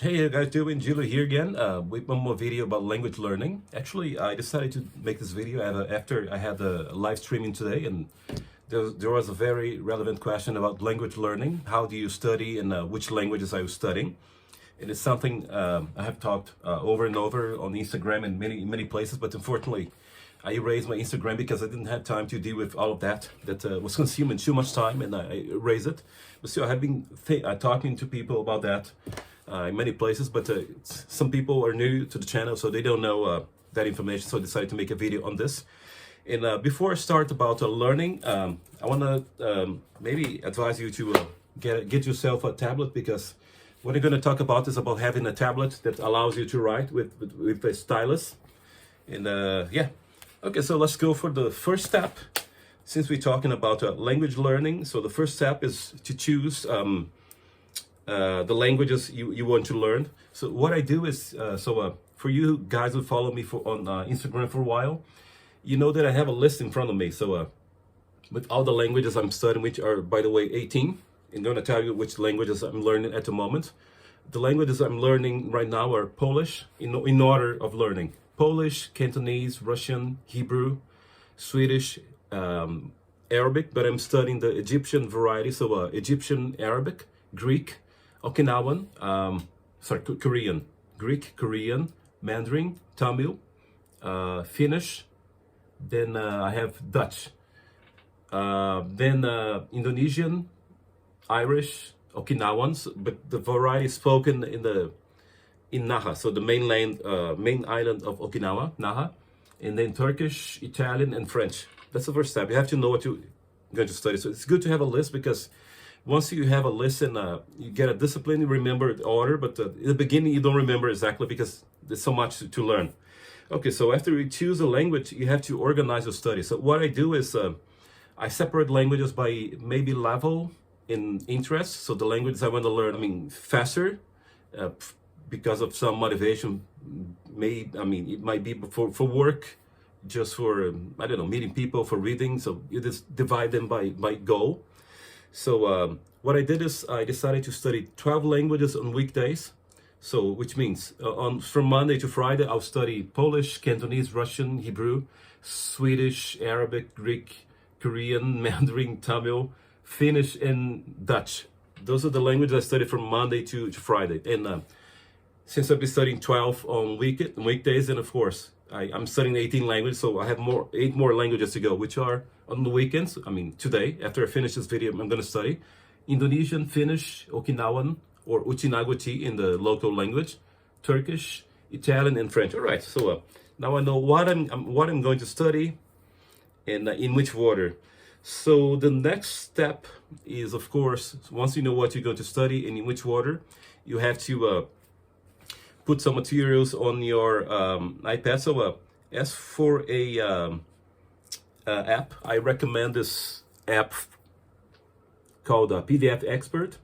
Hey, how you guys doing? Gilo here again with one more video about language learning. Actually, I decided to make this video after I had a live streaming today, and there was a very relevant question about language learning. How do you study, and which languages are you studying? And it's something I have talked over and over on Instagram and many places, but unfortunately, I erased my Instagram because I didn't have time to deal with all of that. That was consuming too much time, and I erased it. But still, I have been talking to people about that in many places, but some people are new to the channel, so they don't know that information. So I decided to make a video on this. And before I start about learning, I want to maybe advise you to get yourself a tablet, because what I'm going to talk about is about having a tablet that allows you to write with a stylus. And yeah, okay, so let's go for the first step. Since we're talking about language learning, so the first step is to choose the languages you want to learn. So what I do is, for you guys who follow me on Instagram for a while, you know that I have a list in front of me. So with all the languages I'm studying, which are, by the way, 18. I'm going to tell you which languages I'm learning at the moment. The languages I'm learning right now are Polish, in order of learning. Polish, Cantonese, Russian, Hebrew, Swedish, Arabic, but I'm studying the Egyptian variety, so Egyptian Arabic, Greek, Okinawan, Korean, Greek, Korean, Mandarin, Tamil, Finnish, then I have Dutch, then Indonesian, Irish, Okinawans, but the variety is spoken in Naha, so the main island of Okinawa, Naha, and then Turkish, Italian, and French. That's the first step. You have to know what you're going to study. So it's good to have a list, because once you have a list and you get a discipline, you remember the order, but in the beginning you don't remember exactly because there's so much to learn. Okay, so after you choose a language, you have to organize your study. So what I do is I separate languages by maybe level in interest. So the languages I want to learn, faster, because of some motivation. It might be for work, just for, I don't know, meeting people, for reading. So you just divide them by goal. So what I did is I decided to study 12 languages on weekdays. So which means from Monday to Friday, I'll study Polish, Cantonese, Russian, Hebrew, Swedish, Arabic, Greek, Korean, Mandarin, Tamil, Finnish, and Dutch. Those are the languages I study from Monday to Friday. And since I've been studying 12 on weekdays, and of course, I'm studying 18 languages, so I have 8 more languages to go, which are on the weekends. Today, after I finish this video, I'm going to study Indonesian, Finnish, Okinawan, or Uchinaguchi in the local language, Turkish, Italian, and French. All right, so now I know what I'm going to study, and in which order. So the next step is, of course, once you know what you're going to study and in which order, you have to put some materials on your iPad. So as for a app, I recommend this app called PDF Expert.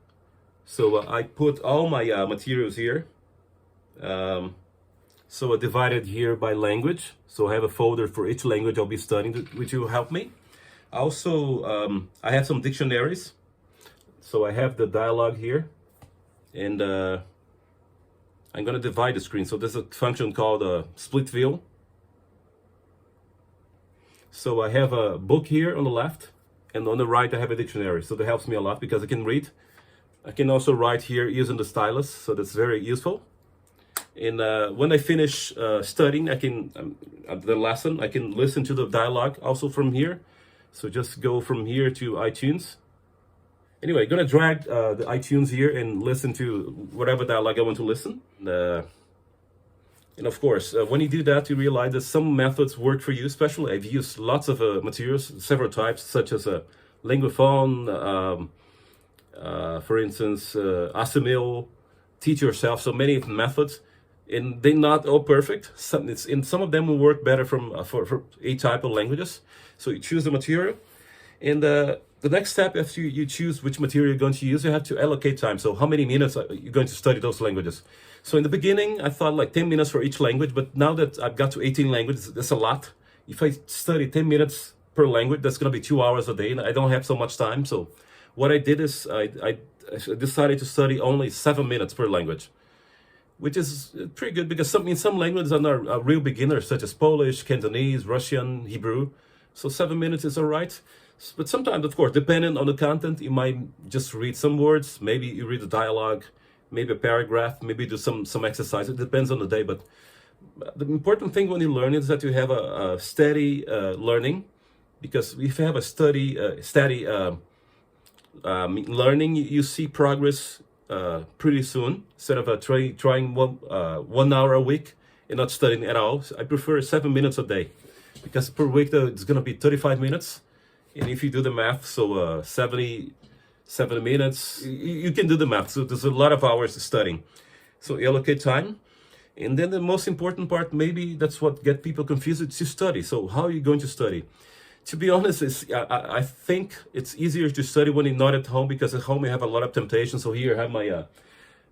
So I put all my materials here. So I divided here by language. So I have a folder for each language I'll be studying, which will help me. Also, I have some dictionaries. So I have the dialogue here, and I'm going to divide the screen. So there's a function called split view. So I have a book here on the left, and on the right I have a dictionary. So that helps me a lot because I can read. I can also write here using the stylus, so that's very useful. And when I finish studying, I can the lesson, I can listen to the dialogue also from here. So just go from here to iTunes. Anyway, I'm gonna drag the iTunes here and listen to whatever dialogue I want to listen. And of course, when you do that, you realize that some methods work for you. Especially, I've used lots of materials, several types, such as a Linguaphone, for instance, Assimil, Teach Yourself. So many methods, and they're not all perfect. Some of them will work better for a type of languages. So you choose the material, and the next step, after you choose which material you're going to use, you have to allocate time. So how many minutes are you going to study those languages? So in the beginning, I thought like 10 minutes for each language, but now that I've got to 18 languages, that's a lot. If I study 10 minutes per language, that's going to be 2 hours a day, and I don't have so much time. So what I did is I decided to study only 7 minutes per language. which is pretty good because in some languages I'm not a real beginner, such as Polish, Cantonese, Russian, Hebrew. So 7 minutes is all right. But sometimes, of course, depending on the content, you might just read some words. Maybe you read a dialogue, maybe a paragraph, maybe do some exercise. It depends on the day. But the important thing when you learn is that you have a steady learning, because if you have a steady learning, you see progress pretty soon, instead of trying 1 hour a week and not studying at all. So I prefer 7 minutes a day, because per week it's going to be 35 minutes. And if you do the math, so 70 minutes, you can do the math. So there's a lot of hours studying. So you allocate time. And then the most important part, maybe that's what get people confused, it's to study. So how are you going to study? To be honest, I think it's easier to study when you're not at home, because at home you have a lot of temptation. So here I have my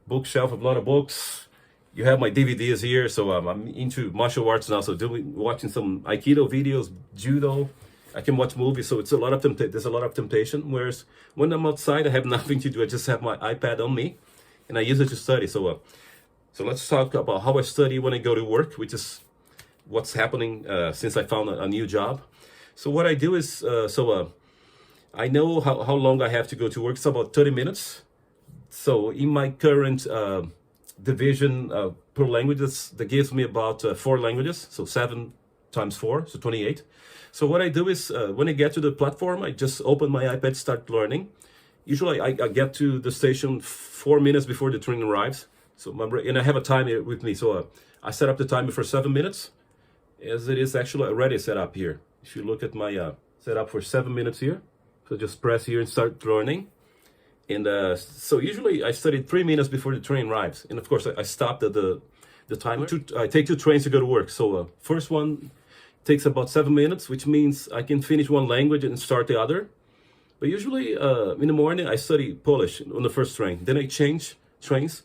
bookshelf of a lot of books. You have my DVDs here. So I'm into martial arts now. So watching some Aikido videos, Judo. I can watch movies. So it's a lot of there's a lot of temptation. Whereas when I'm outside, I have nothing to do. I just have my iPad on me, and I use it to study. So let's talk about how I study when I go to work, which is what's happening since I found a new job. So what I do is, I know how long I have to go to work. It's about 30 minutes. So in my current division per languages, that gives me about 4 languages. So 7 times 4, so 28. So what I do is, when I get to the platform, I just open my iPad, start learning. Usually I get to the station 4 minutes before the train arrives. So and I have a timer with me. So I set up the timer for 7 minutes, as it is actually already set up here. If you look at my setup for 7 minutes here, so just press here and start learning. And so usually I study 3 minutes before the train arrives. And of course I stopped at the timer. I take 2 trains to go to work. So first one takes about 7 minutes, which means I can finish one language and start the other. But usually in the morning I study Polish on the first train. Then I change trains.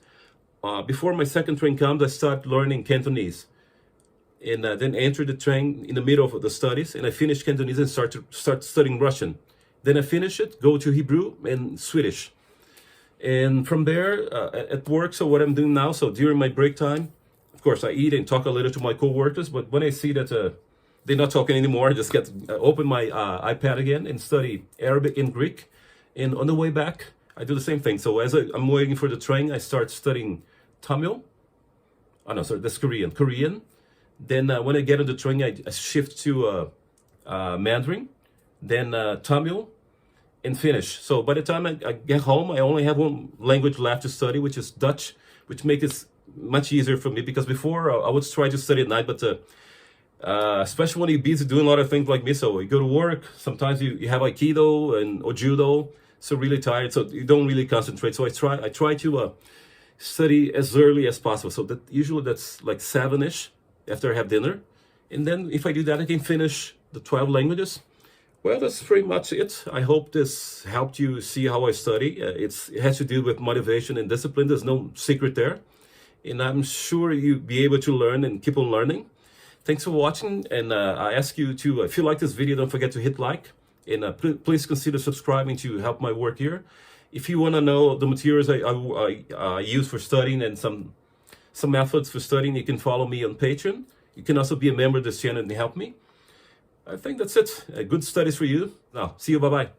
Before my second train comes, I start learning Cantonese. And then enter the train in the middle of the studies, and I finish Cantonese and start studying Russian. Then I finish it, go to Hebrew and Swedish. And from there, at work, so what I'm doing now, so during my break time, of course, I eat and talk a little to my co-workers, but when I see that they're not talking anymore, I just open my iPad again and study Arabic and Greek. And on the way back, I do the same thing. So as I'm waiting for the train, I start studying Tamil. Oh no, sorry, that's Korean. Then when I get on the train, I shift to Mandarin, then Tamil, and finish. So by the time I get home, I only have one language left to study, which is Dutch, which makes it much easier for me, because before I would try to study at night, but especially when you're busy doing a lot of things like me. So you go to work, sometimes you have Aikido or Judo, so really tired, so you don't really concentrate. So I try to study as early as possible. So usually that's like 7-ish after I have dinner. And then if I do that, I can finish the 12 languages. Well, that's pretty much it. I hope this helped you see how I study. It has to do with motivation and discipline. There's no secret there. And I'm sure you'll be able to learn and keep on learning. Thanks for watching. And I ask you to, if you like this video, don't forget to hit like. And please consider subscribing to help my work here. If you want to know the materials I use for studying and some methods for studying, you can follow me on Patreon. You can also be a member of this channel and help me. I think that's it. Good studies for you. Now, see you. Bye-bye.